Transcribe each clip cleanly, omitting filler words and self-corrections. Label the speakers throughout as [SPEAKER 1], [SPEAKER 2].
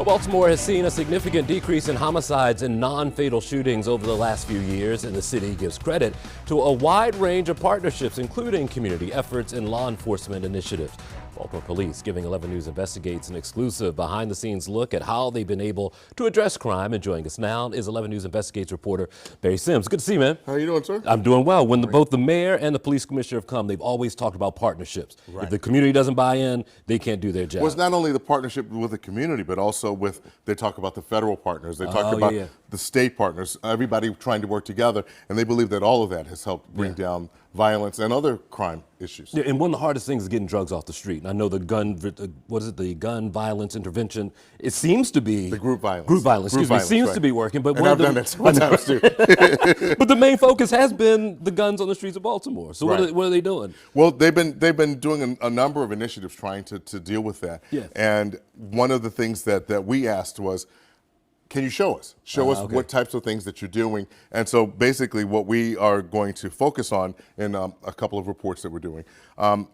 [SPEAKER 1] Well, Baltimore has seen a significant decrease in homicides and non-fatal shootings over the last few years, and the city gives credit to a wide range of partnerships, including community efforts and law enforcement initiatives. Baltimore Police giving 11 News Investigates an exclusive behind-the-scenes look at how they've been able to address crime. And joining us now is 11 News Investigates reporter Barry Sims. Good to see you, man.
[SPEAKER 2] How are you doing, sir?
[SPEAKER 1] I'm doing well. When both the mayor and the police commissioner have come, they've always talked about partnerships. Right. If the community doesn't buy in, they can't do their job.
[SPEAKER 2] Well, it's not only the partnership with the community, but also with, they talk about the federal partners. They talk about the state partners, everybody trying to work together. And they believe that all of that has helped bring down violence and other crime issues.
[SPEAKER 1] Yeah, and one of the hardest things is getting drugs off the street. And I know the the gun violence intervention, it seems to be
[SPEAKER 2] the group violence.
[SPEAKER 1] It seems to be working. But
[SPEAKER 2] and I've done that sometimes too.
[SPEAKER 1] But the main focus has been the guns on the streets of Baltimore. So what are they doing?
[SPEAKER 2] Well, they've been doing a number of initiatives trying to deal with that.
[SPEAKER 1] Yeah.
[SPEAKER 2] And one of the things that we asked was, can you show us? Show us what types of things that you're doing. And so basically what we are going to focus on in a couple of reports that we're doing,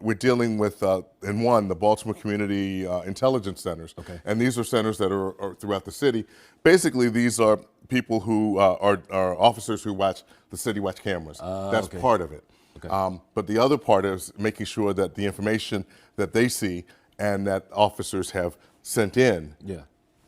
[SPEAKER 2] we're dealing with, in one, the Baltimore Community Intelligence Centers. Okay. And these are centers that are throughout the city. Basically, these are people who are officers who watch the city watch cameras. That's part of it. Okay. But the other part is making sure that the information that they see and that officers have sent in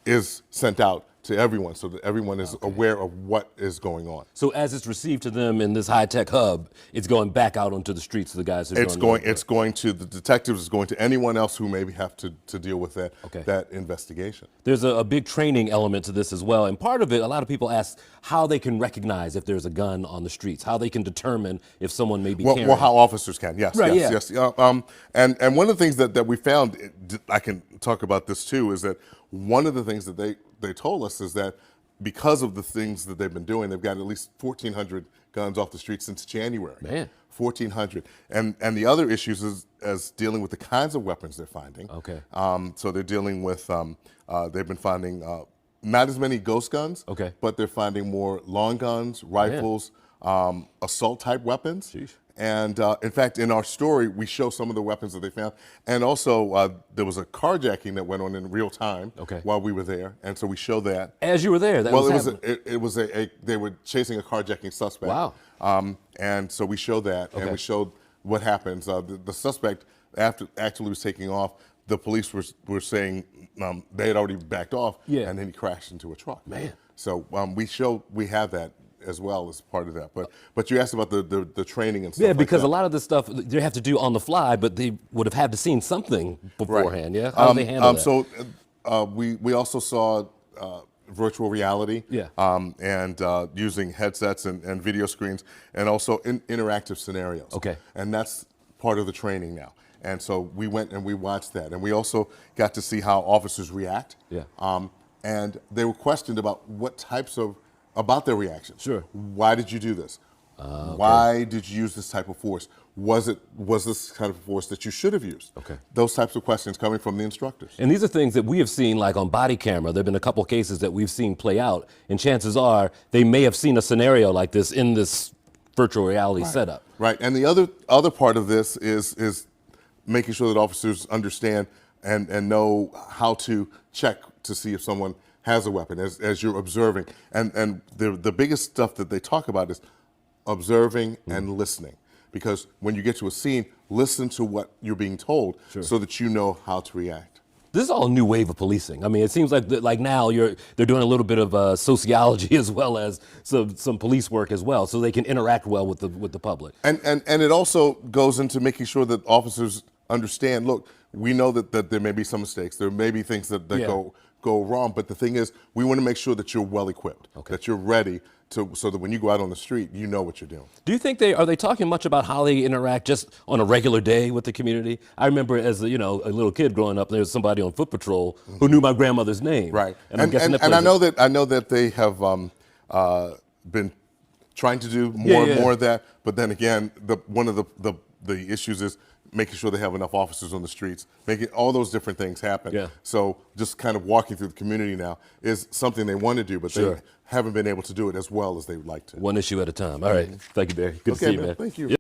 [SPEAKER 2] is sent out to everyone, so that everyone is aware of what is going on.
[SPEAKER 1] So as it's received to them in this high-tech hub, it's going back out onto the streets to the guys who are
[SPEAKER 2] it's going to the detectives, it's going to anyone else who maybe have to deal with that investigation.
[SPEAKER 1] There's a big training element to this as well, and part of it, a lot of people ask how they can recognize if there's a gun on the streets, how they can determine if someone may be carrying.
[SPEAKER 2] Well, how officers can, yes. And one of the things that we found, I can talk about this too, is that one of the things that they told us is that because of the things that they've been doing, they've got at least 1,400 guns off the street since January. Man. 1,400. And the other issues is dealing with the kinds of weapons they're finding. Okay. So they're dealing with, they've been finding not as many ghost guns, but they're finding more long guns, rifles, assault-type weapons. Jeez. And in fact, in our story, we show some of the weapons that they found. And also, there was a carjacking that went on in real time while we were there. And so we show that.
[SPEAKER 1] As you were there? They
[SPEAKER 2] were chasing a carjacking suspect. Wow. And so we showed that, and we showed what happens. The suspect, after actually was taking off, the police were saying they had already backed off, and then he crashed into a truck. Man. So we have that as well as part of that. But you asked about the training and stuff. Yeah,
[SPEAKER 1] because
[SPEAKER 2] a
[SPEAKER 1] lot of the stuff they have to do on the fly, but they would have had to seen something beforehand. Yeah, how do they handle that?
[SPEAKER 2] So we also saw virtual reality. And using headsets and video screens, and also interactive scenarios. Okay. And that's part of the training now. And so we went and we watched that, and we also got to see how officers react. Yeah. And they were questioned about about their reactions. Sure. Why did you do this? Why did you use this type of force? Was this kind of force that you should have used? Okay. Those types of questions coming from the instructors.
[SPEAKER 1] And these are things that we have seen like on body camera. There have been a couple of cases that we've seen play out, and chances are they may have seen a scenario like this in this virtual reality setup.
[SPEAKER 2] Right. And the other part of this is making sure that officers understand and know how to check to see if someone has a weapon as you're observing. And the biggest stuff that they talk about is observing and listening. Because when you get to a scene, listen to what you're being told so that you know how to react.
[SPEAKER 1] This is all a new wave of policing. I mean, it seems like now they're doing a little bit of sociology as well as some police work as well, so they can interact well with the public.
[SPEAKER 2] And it also goes into making sure that officers understand, look, we know that there may be some mistakes, there may be things that go wrong, but the thing is, we want to make sure that you're well equipped, that you're ready so that when you go out on the street, you know what you're doing.
[SPEAKER 1] Do you think are they talking much about how they interact just on a regular day with the community? I remember as a little kid growing up, there was somebody on foot patrol who knew my grandmother's name.
[SPEAKER 2] Right. And I know that they have been trying to do more and more of that, but then again, one of the issues is making sure they have enough officers on the streets, making all those different things happen. Yeah. So just kind of walking through the community now is something they want to do, but they haven't been able to do it as well as they would like to.
[SPEAKER 1] One issue at a time. All right. Thank you, Barry. Good to see you, man.
[SPEAKER 2] Thank you.